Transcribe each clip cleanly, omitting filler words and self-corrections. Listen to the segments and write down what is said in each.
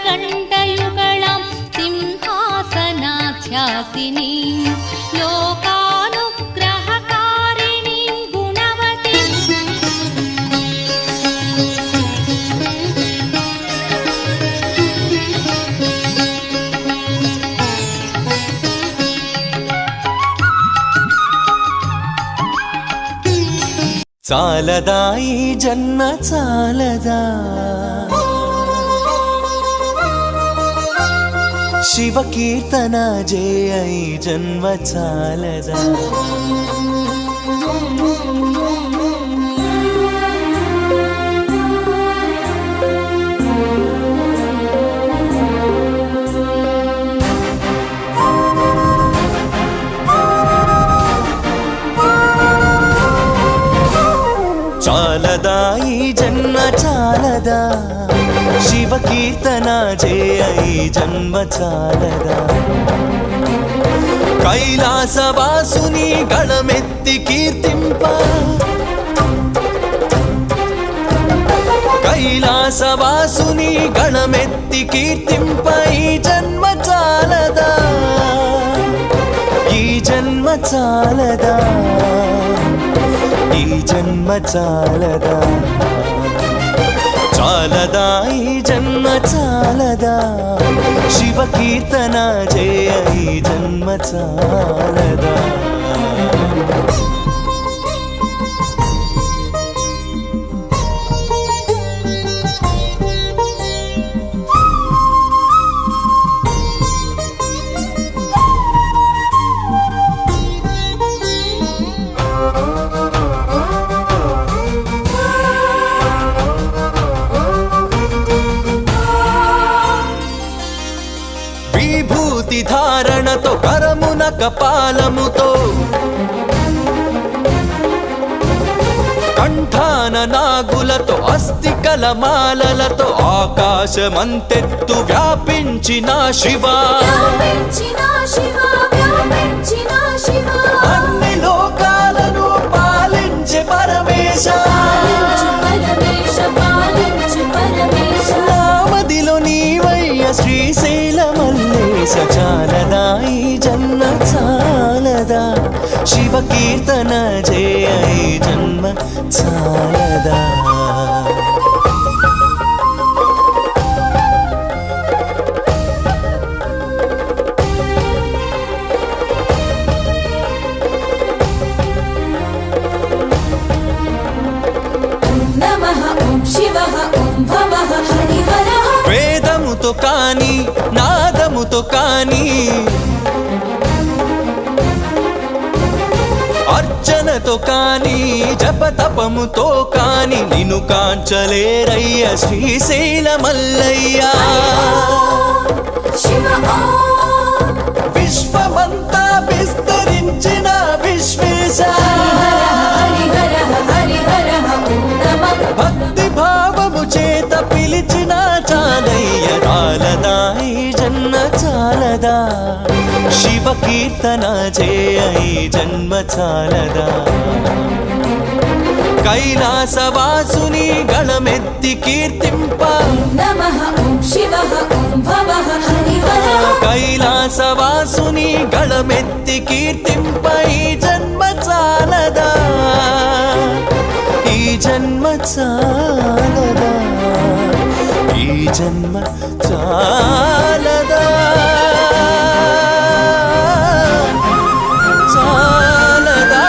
चक्रकण्ठयुगलां सिंहासनाध्यासिनीं लोकानुग्रहकारिणीं गुणवतीं చాలదా ఈ జన్మ చాలదా శివ కీర్తన జయ ఈ జన్మ చాలదా చాలదా ఈ జన్మ చాలదా శివ కీర్తన జయ ఈ జన్మ చాలదా కైలాసవాసుని గణమెత్తి కీర్తింప కైలాసవాసుని గణమెత్తి కీర్తింప ఈ జన్మ చాలదా ఈ జన్మ చాలదా ఈ జన్మ చాలదా చాలదా ఈ జన్మ చాలదా శివ కీర్తన జయ ఈ జన్మ చాలదా ధారణతో కరమున కపాలముతో కంఠాన నాగులతో అస్థికల మాలలతో ఆకాశమంతెత్తు వ్యాపించిన శివ అన్ని లోకాలను పాలించే పరమేశ నామదిలో నీవయ్య శ్రీశైల మల్లేశ చాలదా ఈ జన్మ చాలదా శివ కీర్తన జయ ఈ జన్మ చాలదా వేదముతో కాని నాదముతో కాని అర్చనతో కాని జపతపముతో కాని నిన్ను కాంచలేరయ్య శ్రీశైల మల్లయ్య విశ్వమంతా విస్తరించిన విశ్వేశ భక్తి భావము చేత పిలిచిన చాలయ్య చాలదా ఈ జన్మ చాలదా శివ కీర్తన జయ ఈ జన్మ చాలదా కైలాసవాసుని గణమెత్తి కీర్తింప కైలాసవాసుని గణమెత్తి కీర్తింప ఈ జన్మ చాలదా ఈ జన్మ చాలదా ఈ జన్మ చాలదా చాలదా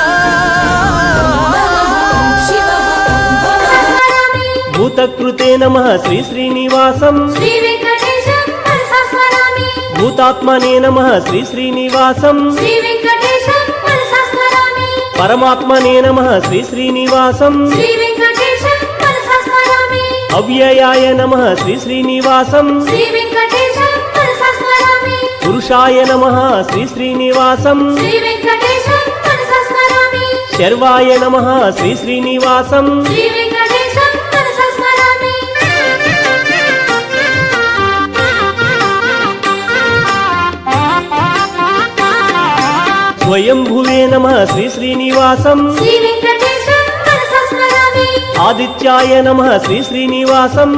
భూతకృతే నమః శ్రీ శ్రీనివాసం భూతాత్మనే నమః శ్రీ శ్రీనివాసం పరమాత్మనే నమః శ్రీ శ్రీనివాసం అవ్యయాయ నమః శ్రీ శ్రీనివాసం పురుషాయ నమః శ్రీ శ్రీనివాసం శర్వాయ నమః శ్రీ శ్రీనివాసం స్వయంభువే నమః శ్రీ శ్రీనివాసం ఆదిత్యాయ నమః శ్రీ శ్రీనివాసం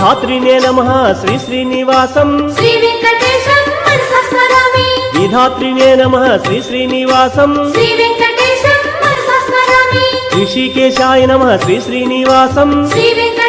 ధాత్రినే నమః శ్రీ శ్రీనివాసం శ్రీ వెంకటేశం మనసా స్మరామి విధాత్రినే నమః శ్రీ శ్రీనివాసం శ్రీ వెంకటేశం మనసా స్మరామి ఋషికేశాయ నమః శ్రీ శ్రీనివాసం శ్రీ వెంకటేశం